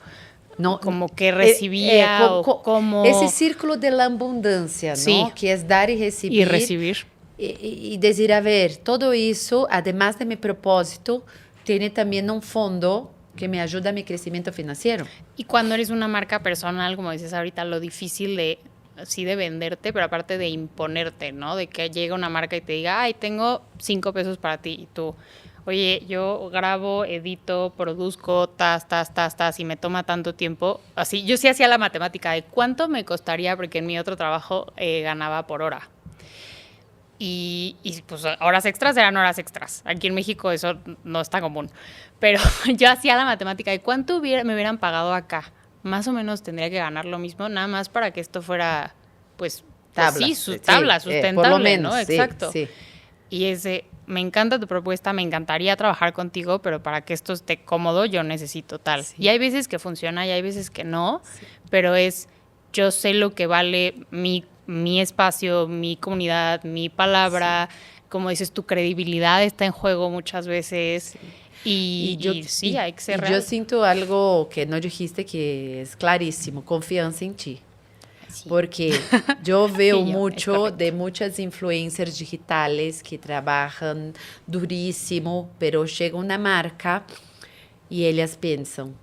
que recibía o cómo... Ese círculo de la abundancia, ¿no? Sí. Que es dar y recibir. Y recibir. Y decir, a ver, todo eso, además de mi propósito, tiene también un fondo que me ayuda a mi crecimiento financiero. Y cuando eres una marca personal, como dices ahorita, lo difícil de venderte, pero aparte de imponerte, ¿no? De que llegue una marca y te diga, tengo 5 pesos para ti. Y tú, oye, yo grabo, edito, produzco, tas, y me toma tanto tiempo. Así, yo sí hacía la matemática de cuánto me costaría, porque en mi otro trabajo ganaba por hora. y pues horas extras eran horas extras. Aquí en México eso no es tan común. Pero yo hacía la matemática de cuánto me hubieran pagado acá. Más o menos tendría que ganar lo mismo, nada más para que esto fuera, pues tabla, sustentable, por lo menos, ¿no? sí, Exacto. sí. Y me encanta tu propuesta, me encantaría trabajar contigo, pero para que esto esté cómodo yo necesito tal. Sí. Y hay veces que funciona y hay veces que no, pero yo sé lo que vale mi espacio, mi comunidad, mi palabra, como dices, tu credibilidad está en juego muchas veces. Y hay que ser real. Yo siento algo que no dijiste que es clarísimo, confianza en ti. Sí. Porque yo veo mucho de muchas influencers digitales que trabajan durísimo, pero llega una marca y ellas piensan,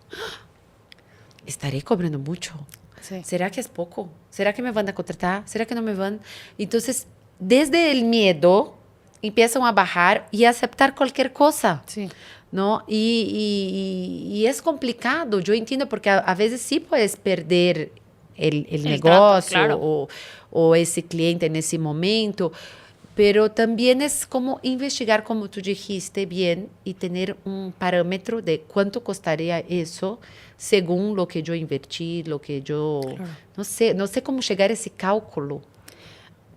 estaré cobrando mucho. Sí. ¿Será que es poco? ¿Será que me van a contratar? ¿Será que no me van? Entonces, desde el miedo, empiezan a bajar y a aceptar cualquier cosa. Sí. ¿No? Y es complicado, yo entiendo, porque a veces sí puedes perder el negocio trato, claro. o ese cliente en ese momento, pero también es como investigar, como tú dijiste bien, y tener un parámetro de cuánto costaría eso según lo que yo invertí, lo que yo... Claro. No sé cómo llegar a ese cálculo.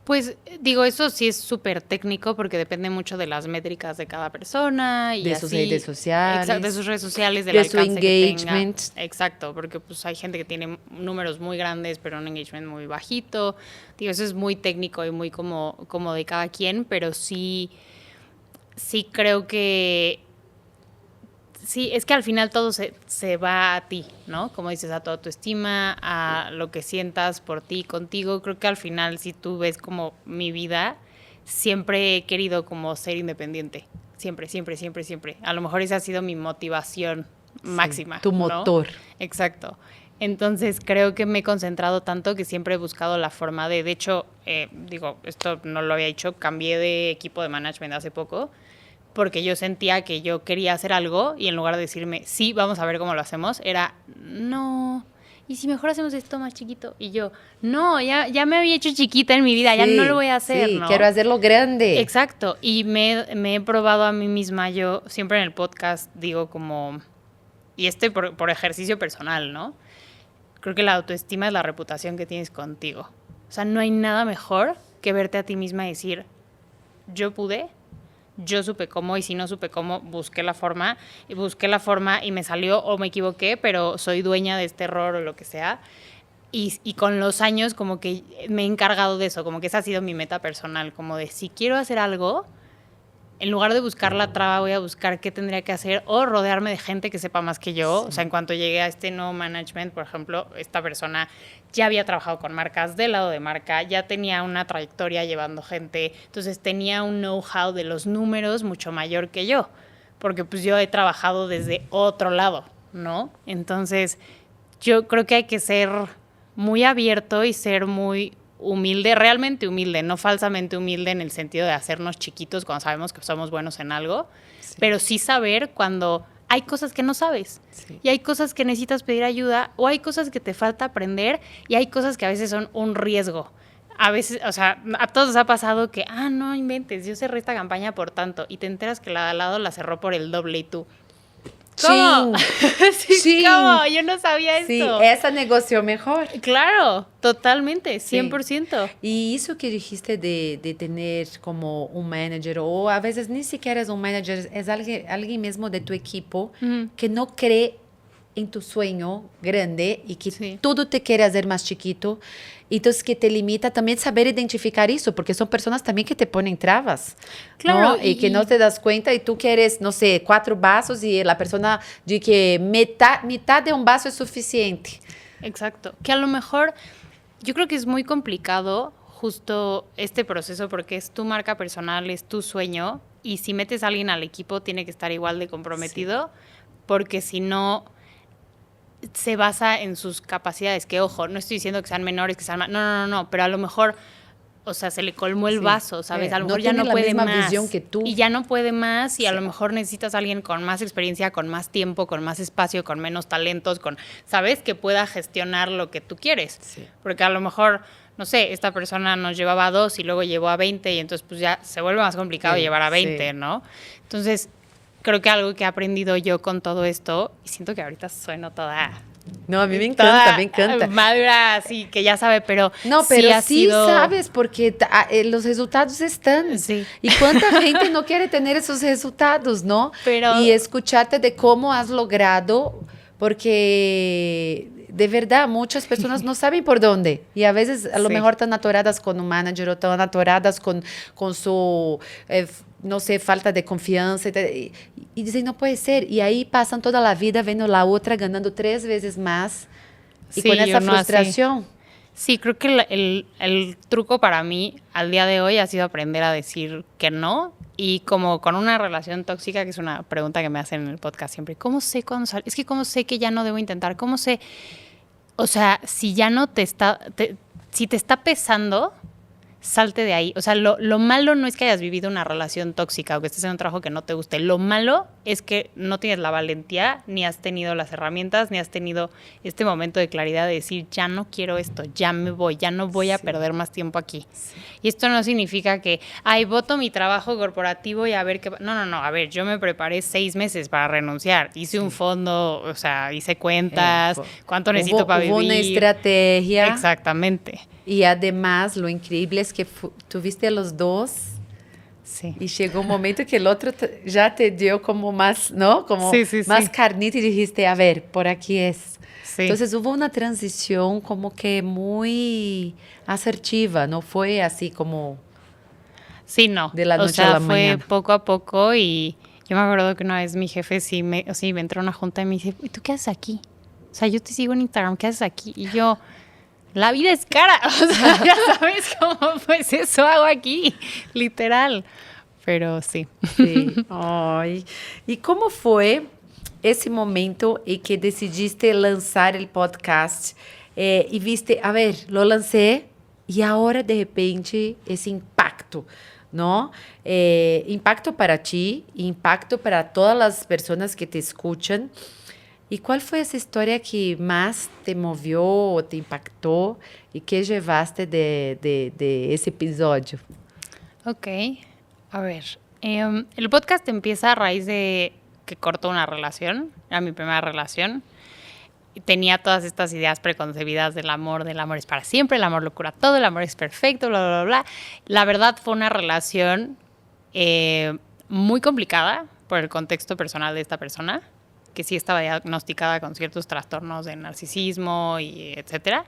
Pues digo, eso sí es súper técnico porque depende mucho de las métricas de cada persona. Y de sus redes sociales. Exacto, de sus redes sociales, del de alcance su engagement. Que tenga. Exacto, porque pues hay gente que tiene números muy grandes pero un engagement muy bajito. Digo, eso es muy técnico y muy como de cada quien, pero sí creo que... Sí, es que al final todo se va a ti, ¿no? Como dices, a tu autoestima, a lo que sientas por ti, contigo. Creo que al final, si tú ves como mi vida, siempre he querido como ser independiente. Siempre, siempre, siempre, siempre. A lo mejor esa ha sido mi motivación máxima. Tu motor. ¿No? Exacto. Entonces, creo que me he concentrado tanto que siempre he buscado la forma de hecho, digo, esto no lo había hecho, cambié de equipo de management hace poco, porque yo sentía que yo quería hacer algo y en lugar de decirme, sí, vamos a ver cómo lo hacemos, era, no, ¿y si mejor hacemos esto más chiquito? Y yo, no, ya me había hecho chiquita en mi vida, sí, ya no lo voy a hacer, sí, ¿no? Quiero hacerlo grande. Exacto, y me he probado a mí misma, yo siempre en el podcast digo como, y por ejercicio personal, ¿no? Creo que la autoestima es la reputación que tienes contigo. O sea, no hay nada mejor que verte a ti misma y decir, yo pude, yo supe cómo, y si no supe cómo, busqué la forma y me salió o me equivoqué, pero soy dueña de este error o lo que sea. Y con los años como que me he encargado de eso, como que esa ha sido mi meta personal, como de si quiero hacer algo, en lugar de buscar la traba, voy a buscar qué tendría que hacer o rodearme de gente que sepa más que yo. Sí. O sea, en cuanto llegué a este nuevo management, por ejemplo, esta persona ya había trabajado con marcas del lado de marca, ya tenía una trayectoria llevando gente, entonces tenía un know-how de los números mucho mayor que yo, porque pues yo he trabajado desde otro lado, ¿no? Entonces, yo creo que hay que ser muy abierto y ser muy humilde, realmente humilde, no falsamente humilde en el sentido de hacernos chiquitos cuando sabemos que somos buenos en algo, sí, pero sí saber cuando hay cosas que no sabes, sí, y hay cosas que necesitas pedir ayuda o hay cosas que te falta aprender y hay cosas que a veces son un riesgo. A veces, o sea, a todos nos ha pasado que, no inventes, yo cerré esta campaña por tanto y te enteras que la de al lado la cerró por el doble y tú, ¿cómo? Sí, ¿cómo? Yo no sabía esto. Sí, esa negoció mejor. Claro, totalmente, 100%. Sí. Y eso que dijiste de tener como un manager, o a veces ni siquiera es un manager, es alguien mismo de tu equipo que no cree en tu sueño grande y que todo te quiere hacer más chiquito. Entonces, que te limita también saber identificar eso, porque son personas también que te ponen trabas. Claro. ¿No? Y que no te das cuenta y tú quieres, no sé, 4 vasos y la persona dice que mitad de un vaso es suficiente. Exacto. Que a lo mejor, yo creo que es muy complicado justo este proceso porque es tu marca personal, es tu sueño, y si metes a alguien al equipo tiene que estar igual de comprometido, porque si no se basa en sus capacidades, que ojo, no estoy diciendo que sean menores, que sean más, no, pero a lo mejor, o sea, se le colmó el vaso, ¿sabes? A lo mejor ya no puede más. Visión que tú. Y ya no puede más y a lo mejor necesitas a alguien con más experiencia, con más tiempo, con más espacio, con menos talentos, ¿sabes? Que pueda gestionar lo que tú quieres. Sí. Porque a lo mejor no sé, esta persona nos llevaba a 2 y luego llevó a 20 y entonces pues ya se vuelve más complicado llevar a 20, ¿no? Entonces, creo que algo que he aprendido yo con todo esto, y siento que ahorita sueno toda... No, a mí me encanta. Madura, sí, que ya sabe, pero no, pero sí sido... sabes, porque los resultados están. Sí. Y cuánta gente no quiere tener esos resultados, ¿no? Pero... Y escucharte de cómo has logrado, porque de verdad muchas personas no saben por dónde. Y a veces a lo mejor están atoradas con un manager o están atoradas con su... no sé, falta de confianza, y dicen, no puede ser. Y ahí pasan toda la vida viendo la otra ganando 3 veces más y con esa frustración. Así. Sí, creo que el truco para mí al día de hoy ha sido aprender a decir que no, y como con una relación tóxica, que es una pregunta que me hacen en el podcast siempre, ¿cómo sé cuándo salir? Es que ¿cómo sé que ya no debo intentar? ¿Cómo sé? O sea, si ya no si te está pesando, salte de ahí. O sea, lo malo no es que hayas vivido una relación tóxica o que estés en un trabajo que no te guste. Lo malo es que no tienes la valentía, ni has tenido las herramientas, ni has tenido este momento de claridad de decir, ya no quiero esto, ya me voy, ya no voy a perder más tiempo aquí. Sí. Y esto no significa que, voto mi trabajo corporativo y a ver qué... No, a ver, yo me preparé 6 meses para renunciar. Hice un fondo, o sea, hice cuentas, cuánto necesito para vivir. Hubo una estrategia. Exactamente. Y además, lo increíble es que tuviste a los dos. Sí. Y llegó un momento que el otro ya te dio como más, ¿no? Como más carnita y dijiste, a ver, por aquí es. Sí. Entonces hubo una transición como que muy asertiva, no fue así como... Sí, no. De la noche a la mañana. Fue poco a poco, y yo me acuerdo que una vez mi jefe me entró a una junta y me dice, ¿y tú qué haces aquí? O sea, yo te sigo en Instagram, ¿qué haces aquí? Y yo... La vida es cara, o sea, ya sabes cómo, pues eso hago aquí, literal. Pero sí. Sí. Ay. ¿Y cómo fue ese momento en que decidiste lanzar el podcast y viste, a ver, lo lancé y ahora de repente ese impacto, ¿no? Impacto para ti, impacto para todas las personas que te escuchan. ¿Y cuál fue esa historia que más te movió o te impactó y qué llevaste de ese episodio? Ok, a ver, el podcast empieza a raíz de que corto una relación, era mi primera relación. Tenía todas estas ideas preconcebidas del amor es para siempre, el amor lo cura todo, el amor es perfecto, bla, bla, bla. La verdad fue una relación muy complicada por el contexto personal de esta persona, que sí estaba diagnosticada con ciertos trastornos de narcisismo y etcétera.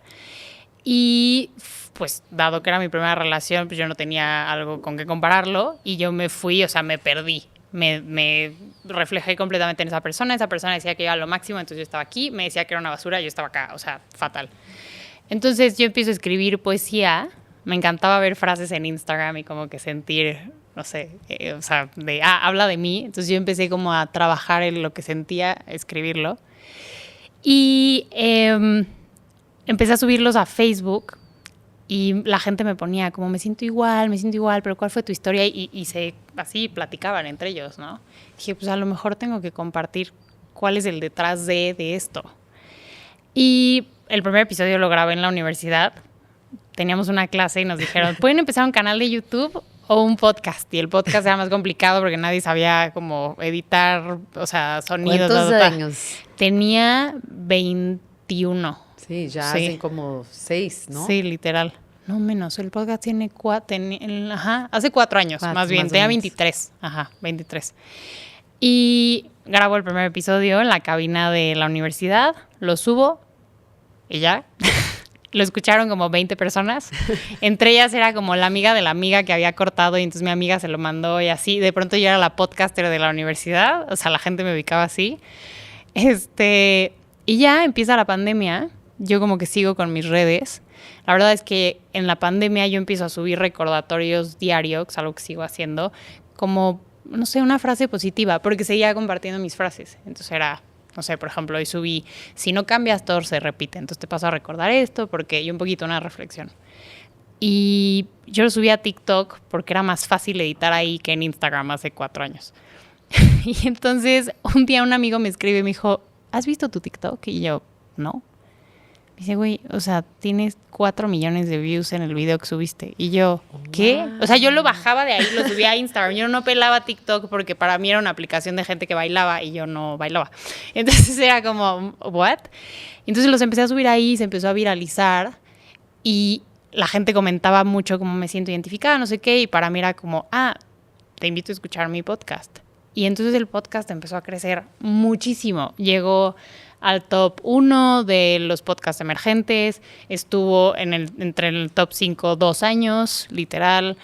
Y pues dado que era mi primera relación, pues yo no tenía algo con qué compararlo y yo me fui, o sea, me perdí. Me reflejé completamente en esa persona decía que iba a lo máximo, entonces yo estaba aquí, me decía que era una basura, yo estaba acá, o sea, fatal. Entonces yo empiezo a escribir poesía, me encantaba ver frases en Instagram y como que sentir... no sé, o sea, habla de mí. Entonces yo empecé como a trabajar en lo que sentía, a escribirlo. Y empecé a subirlos a Facebook y la gente me ponía como, me siento igual, pero ¿cuál fue tu historia? Y así platicaban entre ellos, ¿no? Dije, pues a lo mejor tengo que compartir cuál es el detrás de esto. Y el primer episodio lo grabé en la universidad. Teníamos una clase y nos dijeron, ¿pueden empezar un canal de YouTube o un podcast? Y el podcast era más complicado porque nadie sabía cómo editar, o sea, sonidos. ¿Cuántos años? Tenía 21. Sí, ya hacen como 6, ¿no? Sí, literal. No menos, el podcast tiene hace 4 años, más bien. Tenía 23. 23. Y grabo el primer episodio en la cabina de la universidad, lo subo y ya... Lo escucharon como 20 personas. Entre ellas era como la amiga de la amiga que había cortado y entonces mi amiga se lo mandó y así. De pronto yo era la podcaster de la universidad. O sea, la gente me ubicaba así. Y ya empieza la pandemia. Yo como que sigo con mis redes. La verdad es que en la pandemia yo empiezo a subir recordatorios diarios, algo que sigo haciendo, como, no sé, una frase positiva, porque seguía compartiendo mis frases. Entonces era... No sé, por ejemplo, hoy subí, si no cambias, todo se repite. Entonces te paso a recordar esto y un poquito una reflexión. Y yo lo subí a TikTok porque era más fácil editar ahí que en Instagram hace 4 años. Y entonces un día un amigo me escribe y me dijo, ¿has visto tu TikTok? Y yo, no. Me dice, güey, o sea, tienes 4 millones de views en el video que subiste. Y yo, ¿qué? O sea, yo lo bajaba de ahí, lo subía a Instagram. Yo no pelaba TikTok porque para mí era una aplicación de gente que bailaba y yo no bailaba. Entonces era como, ¿what? Entonces los empecé a subir ahí, se empezó a viralizar y la gente comentaba mucho cómo me siento identificada, no sé qué. Y para mí era como, te invito a escuchar mi podcast. Y entonces el podcast empezó a crecer muchísimo. Llegó al top 1 de los podcasts emergentes, estuvo entre el top 5 2 años, literal.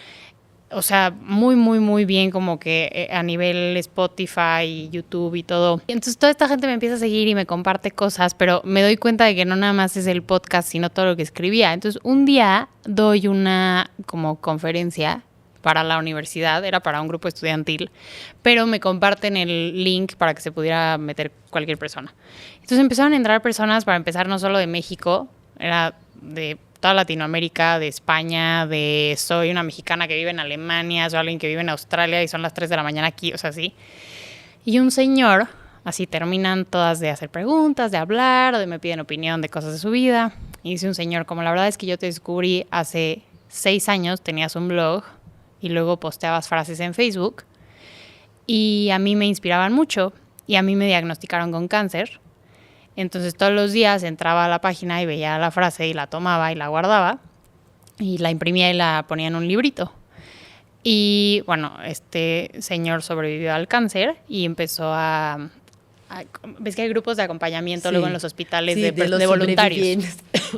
O sea, muy, muy, muy bien como que a nivel Spotify, YouTube y todo. Y entonces toda esta gente me empieza a seguir y me comparte cosas, pero me doy cuenta de que no nada más es el podcast, sino todo lo que escribía. Entonces un día doy una como conferencia para la universidad, era para un grupo estudiantil, pero me comparten el link para que se pudiera meter cualquier persona. Entonces empezaron a entrar personas, para empezar, no solo de México, era de toda Latinoamérica, de España, soy una mexicana que vive en Alemania, soy alguien que vive en Australia y son las 3 de la mañana aquí, o sea, sí. Y un señor, así terminan todas de hacer preguntas, de hablar, o de me piden opinión de cosas de su vida. Y dice un señor, como la verdad es que yo te descubrí hace 6 años, tenías un blog, y luego posteabas frases en Facebook y a mí me inspiraban mucho y a mí me diagnosticaron con cáncer. Entonces todos los días entraba a la página y veía la frase y la tomaba y la guardaba y la imprimía y la ponía en un librito. Y bueno, este señor sobrevivió al cáncer y empezó ves que hay grupos de acompañamiento luego en los hospitales de voluntarios.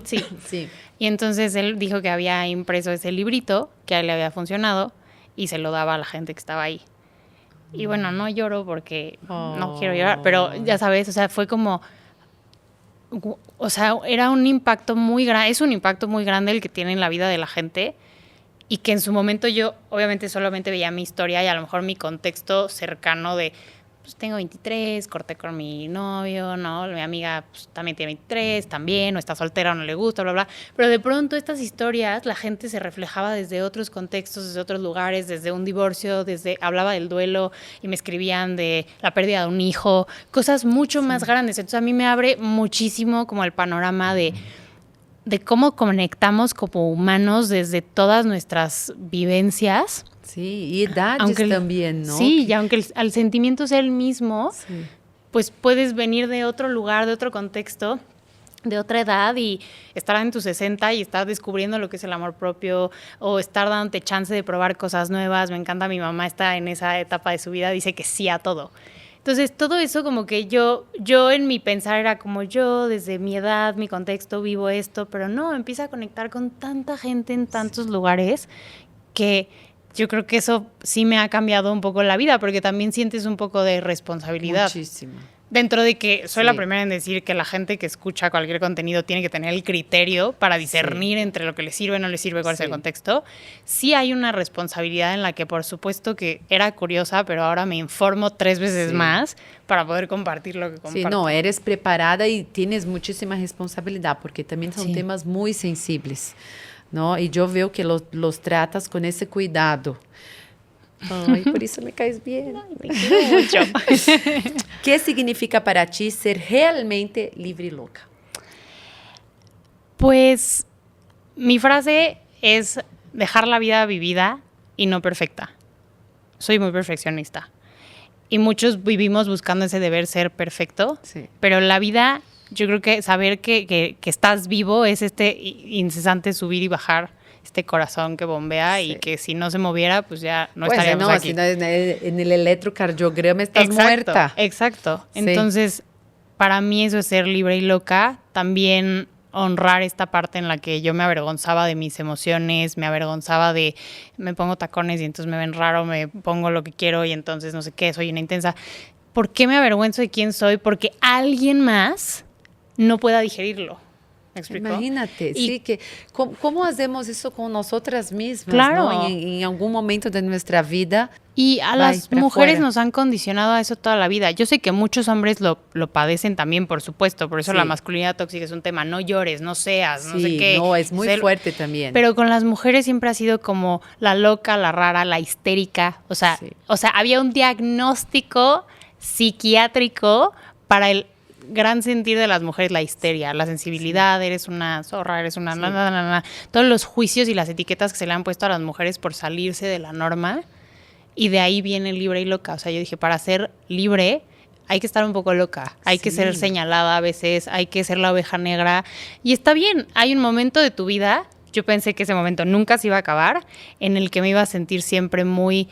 Sí. Sí. Y entonces él dijo que había impreso ese librito, que a él le había funcionado, y se lo daba a la gente que estaba ahí. Y bueno, no lloro porque no quiero llorar, pero ya sabes, o sea, fue como... O sea, era un impacto muy grande, es un impacto muy grande el que tiene en la vida de la gente, y que en su momento yo obviamente solamente veía mi historia y a lo mejor mi contexto cercano de... Pues tengo 23, corté con mi novio, ¿no? Mi amiga pues, también tiene 23, también, o está soltera o no le gusta, bla, bla. Pero de pronto estas historias, la gente se reflejaba desde otros contextos, desde otros lugares, desde un divorcio, hablaba del duelo y me escribían de la pérdida de un hijo, cosas mucho más grandes. Entonces a mí me abre muchísimo como el panorama de cómo conectamos como humanos desde todas nuestras vivencias. Sí, y edades también, ¿no? Sí, y aunque el sentimiento sea el mismo, sí, pues puedes venir de otro lugar, de otro contexto, de otra edad y estar en tus 60 y estar descubriendo lo que es el amor propio o estar dándote chance de probar cosas nuevas. Me encanta, mi mamá está en esa etapa de su vida, dice que sí a todo. Entonces, todo eso como que yo en mi pensar era como yo, desde mi edad, mi contexto, vivo esto, pero no, empieza a conectar con tanta gente en tantos lugares que yo creo que eso sí me ha cambiado un poco la vida, porque también sientes un poco de responsabilidad. muchísimo. Dentro de que soy la primera en decir que la gente que escucha cualquier contenido tiene que tener el criterio para discernir entre lo que le sirve o no le sirve, cuál es el contexto. Sí hay una responsabilidad en la que, por supuesto, que era curiosa, pero ahora me informo 3 veces más para poder compartir lo que comparto. Sí, no, eres preparada y tienes muchísima responsabilidad, porque también son temas muy sensibles, ¿no? Y yo veo que los tratas con ese cuidado. Ay, por eso me caes bien. Ay, te quiero mucho. ¿Qué significa para ti ser realmente libre y loca? Pues mi frase es dejar la vida vivida y no perfecta. Soy muy perfeccionista. Y muchos vivimos buscando ese deber ser perfecto. Sí. Pero la vida, yo creo que saber que estás vivo es este incesante subir y bajar, este corazón que bombea y que si no se moviera, pues ya no estaríamos aquí. Si no, en el electrocardiograma estás muerta. Exacto. Entonces, para mí eso es ser libre y loca. También honrar esta parte en la que yo me avergonzaba de mis emociones, me avergonzaba de, me pongo tacones y entonces me ven raro, me pongo lo que quiero y entonces no sé qué, soy una intensa. ¿Por qué me avergüenzo de quién soy? Porque alguien más no pueda digerirlo. ¿Me explico? Imagínate, sí, que ¿cómo hacemos eso con nosotras mismas? Claro. ¿No? En algún momento de nuestra vida. Y a las mujeres nos han condicionado a eso toda la vida. Yo sé que muchos hombres lo padecen también, por supuesto. Por eso la masculinidad tóxica es un tema. No llores, no seas, no sé qué. No, es muy fuerte también. Pero con las mujeres siempre ha sido como la loca, la rara, la histérica. O sea, había un diagnóstico psiquiátrico para gran sentir de las mujeres, la histeria, la sensibilidad, eres una zorra, eres una... Todos los juicios y las etiquetas que se le han puesto a las mujeres por salirse de la norma, y de ahí viene libre y loca. O sea, yo dije, para ser libre hay que estar un poco loca, hay que ser señalada a veces, hay que ser la oveja negra, y está bien, hay un momento de tu vida, yo pensé que ese momento nunca se iba a acabar, en el que me iba a sentir siempre muy...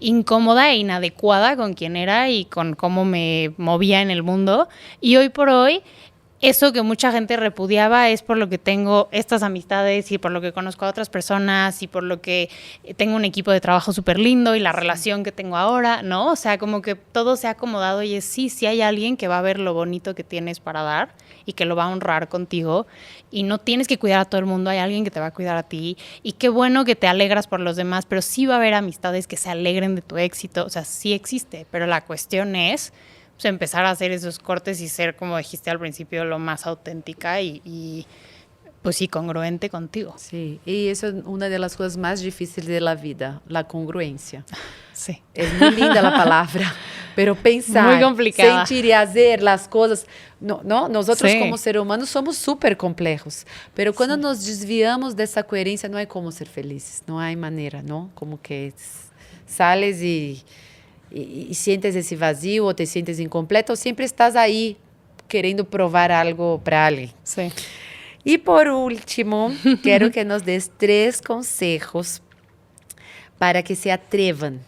incómoda e inadecuada con quién era y con cómo me movía en el mundo. Y hoy por hoy, eso que mucha gente repudiaba es por lo que tengo estas amistades y por lo que conozco a otras personas y por lo que tengo un equipo de trabajo súper lindo y la relación que tengo ahora, ¿no? O sea, como que todo se ha acomodado y es sí hay alguien que va a ver lo bonito que tienes para dar y que lo va a honrar contigo, y no tienes que cuidar a todo el mundo, hay alguien que te va a cuidar a ti, y qué bueno que te alegras por los demás, pero sí va a haber amistades que se alegren de tu éxito, o sea, sí existe, pero la cuestión es pues, empezar a hacer esos cortes y ser, como dijiste al principio, lo más auténtica y pues sí, congruente contigo. Sí, y eso es una de las cosas más difíciles de la vida, la congruencia. Sí. Es muy linda la palabra, pero pensar, muy complicada. sentir y hacer las cosas. No, nosotros sí. como seres humanos somos súper complejos, pero cuando nos desviamos de esa coherencia no hay cómo ser felices, no hay manera, ¿no? Como que sales y sientes ese vacío o te sientes incompleto, o siempre estás ahí queriendo probar algo para alguien. Sí. Y por último, quiero que nos des 3 consejos para que se atrevan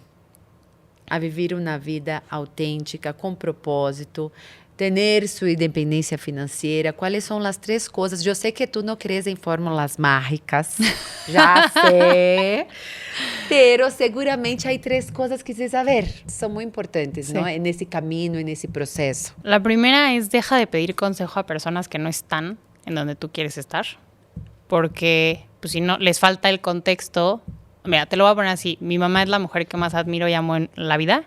a vivir una vida auténtica, con propósito, tener su independencia financiera. ¿Cuáles son las 3 cosas? Yo sé que tú no crees en fórmulas mágicas, ya sé, pero seguramente hay 3 cosas que debes saber. Son muy importantes, ¿no? En ese camino, en ese proceso. La primera es deja de pedir consejo a personas que no están en donde tú quieres estar, porque pues, si no les falta el contexto. Mira, te lo voy a poner así. Mi mamá es la mujer que más admiro y amo en la vida.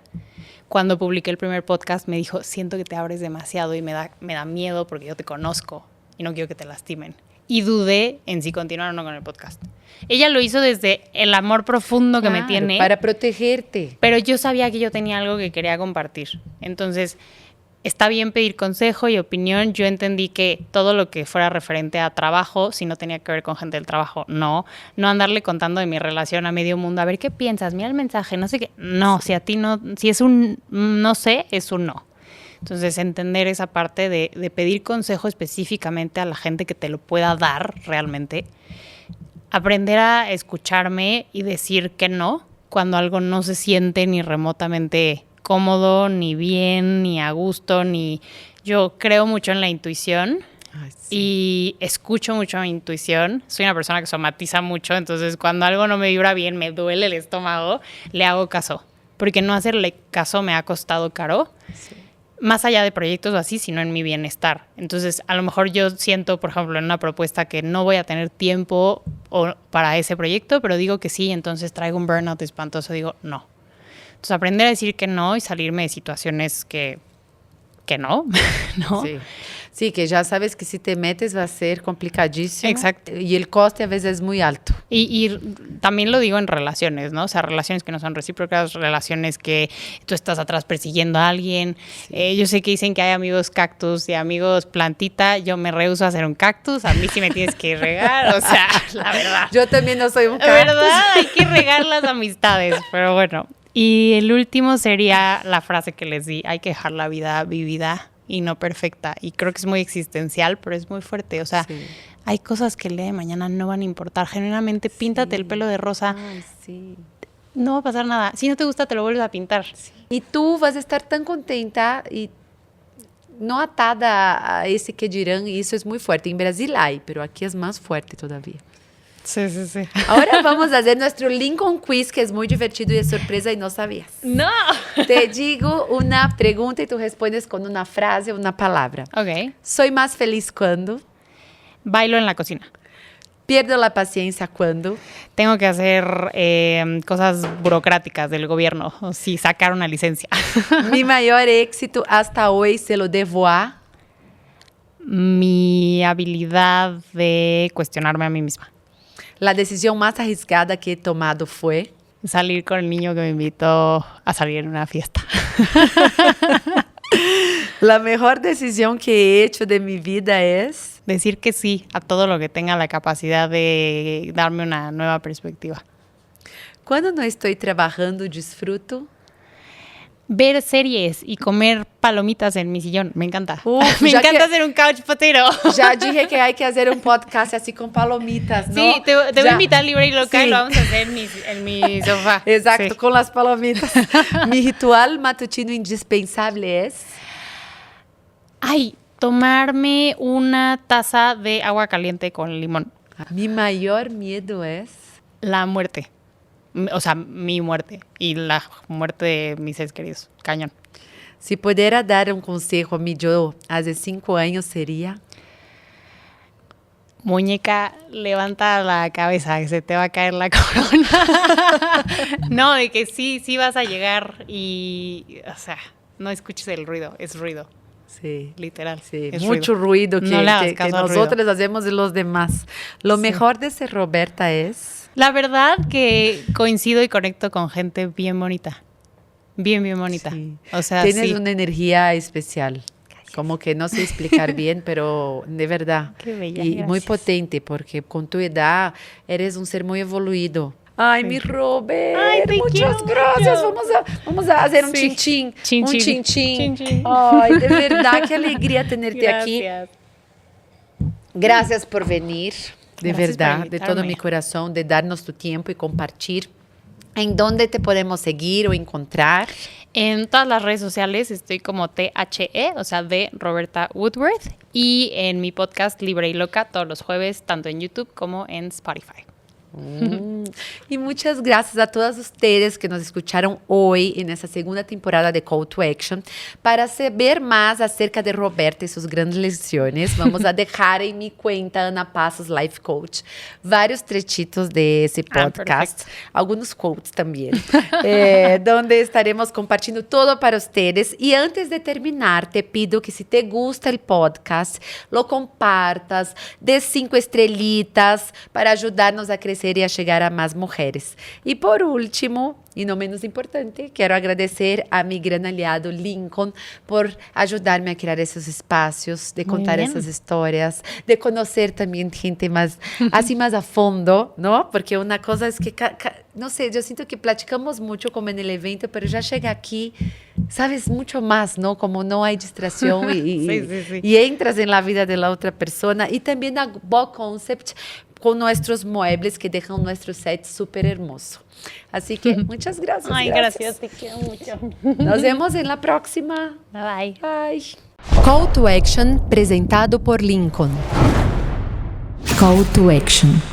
Cuando publiqué el primer podcast me dijo, siento que te abres demasiado y me da miedo porque yo te conozco y no quiero que te lastimen. Y dudé en si continuar o no con el podcast. Ella lo hizo desde el amor profundo que me tiene. Para protegerte. Pero yo sabía que yo tenía algo que quería compartir. Entonces, está bien pedir consejo y opinión. Yo entendí que todo lo que fuera referente a trabajo, si no tenía que ver con gente del trabajo, no andarle contando de mi relación a medio mundo, a ver qué piensas, mira el mensaje, no sé qué. No, si a ti no, si es un no sé, es un no. Entonces, entender esa parte de pedir consejo específicamente a la gente que te lo pueda dar realmente. Aprender a escucharme y decir que no cuando algo no se siente ni remotamente cómodo, ni bien, ni a gusto, ni... Yo creo mucho en la intuición. Ay, sí. Y escucho mucho a mi intuición. Soy una persona que somatiza mucho, entonces cuando algo no me vibra bien, me duele el estómago, le hago caso. Porque no hacerle caso me ha costado caro. Sí. Más allá de proyectos o así, sino en mi bienestar. Entonces, a lo mejor yo siento, por ejemplo, en una propuesta que no voy a tener tiempo para ese proyecto, pero digo que sí, entonces traigo un burnout espantoso, digo no. Entonces, aprender a decir que no y salirme de situaciones que no, ¿no? Sí. Sí, que ya sabes que si te metes va a ser complicadísimo. Exacto. Y el coste a veces es muy alto. Y también lo digo en relaciones, ¿no? O sea, relaciones que no son recíprocas, relaciones que tú estás atrás persiguiendo a alguien. Sí. Yo sé que dicen que hay amigos cactus y amigos plantita. Yo me rehúso a hacer un cactus. A mí sí me tienes que regar, o sea, la verdad. Yo también no soy un cactus. ¿Verdad? Hay que regar las amistades, pero bueno. Y el último sería la frase que les di, hay que dejar la vida vivida y no perfecta. Y creo que es muy existencial, pero es muy fuerte. O sea, sí. Hay cosas que el día de mañana no van a importar. Genuinamente, píntate el pelo de rosa. Ay, sí. No va a pasar nada. Si no te gusta, te lo vuelves a pintar. Sí. Y tú vas a estar tan contenta y no atada a ese que dirán. Y eso es muy fuerte. En Brasil hay, pero aquí es más fuerte todavía. Sí, sí, sí. Ahora vamos a hacer nuestro Lincoln Quiz, que es muy divertido y es sorpresa y no sabías. No. Te digo una pregunta y tú respondes con una frase o una palabra. Ok. Soy más feliz cuando... Bailo en la cocina. Pierdo la paciencia cuando... Tengo que hacer cosas burocráticas del gobierno. O sí, sacar una licencia. Mi mayor éxito hasta hoy se lo debo a... Mi habilidad de cuestionarme a mí misma. La decisión más arriesgada que he tomado fue... Salir con el niño que me invitó a salir en una fiesta. La mejor decisión que he hecho de mi vida es decir que sí a todo lo que tenga la capacidad de darme una nueva perspectiva. cuando no estoy trabajando, disfruto. Ver series y comer palomitas en mi sillón, me encanta. Me ya encanta que- hacer un couch potato. Ya dije que hay que hacer un podcast así con palomitas, ¿no? Sí, te voy a Ya. invitar libre y loca Sí. y lo vamos a hacer en mi sofá. Exacto, Sí. con las palomitas. Mi ritual matutino indispensable es... Ay, tomarme una taza de agua caliente con limón. Mi mayor miedo es... La muerte. O sea, mi muerte y la muerte de mis seres queridos. Cañón. Si pudiera dar un consejo a mi yo hace 5 años sería... Muñeca, levanta la cabeza, que se te va a caer la corona. No, de que sí vas a llegar y, o sea, no escuches el ruido, es ruido, Sí. literal. Sí, es mucho ruido que, No le hagas que caso al nosotros ruido. hacemos de los demás. Lo mejor de ser Roberta es... La verdad que coincido y conecto con gente bien bonita, bien bonita. Sí. O sea, Tienes sí. una energía especial. Como que no sé explicar bien, pero de verdad. Qué bella, Y muy gracias. potente, porque con tu edad eres un ser muy evoluido. Ay, Sí. mi Robert, Ay, te muchas quiero gracias. mucho. Vamos a hacer un Sí. chin-chin. Chin, Un chin. chin-chin. Chin, chin. Ay, de verdad, qué alegría tenerte aquí. Gracias. Gracias por venir, de Gracias verdad, por de todo invitarme. mi corazón, de darnos tu tiempo y compartir. ¿En dónde te podemos seguir o encontrar? En todas las redes sociales estoy como THE, o sea, de Roberta Woodworth. Y en mi podcast Libre y Loca todos los jueves, tanto en YouTube como en Spotify. Y muchas gracias a todas ustedes que nos escucharon hoy en esta segunda temporada de Call to Action. Para saber más acerca de Roberta y sus grandes lecciones, vamos a dejar en mi cuenta Ana Passos Life Coach varios trechitos de ese podcast, perfecto. algunos quotes también, donde estaremos compartiendo todo para ustedes. Y antes de terminar, te pido que si te gusta el podcast, lo compartas, dê 5 estrelitas para ayudarnos a crecer y a llegar a más mujeres. Y por último, y no menos importante, quiero agradecer a mi gran aliado Lincoln por ayudarme a crear esos espacios, de Muy contar bien. esas historias, de conocer también gente más, así más a fondo, ¿no? Porque una cosa es que, no sé, yo siento que platicamos mucho como en el evento, pero ya llega aquí, sabes mucho más, ¿no? Como no hay distracción Sí. y entras en la vida de la otra persona. Y también a Bo Concept con nuestros muebles que dejan nuestro set súper hermoso. Así que muchas gracias. Ay, gracias, te quiero mucho. Nos vemos en la próxima. Bye bye. Bye. Call to Action presentado por Lincoln. Call to Action.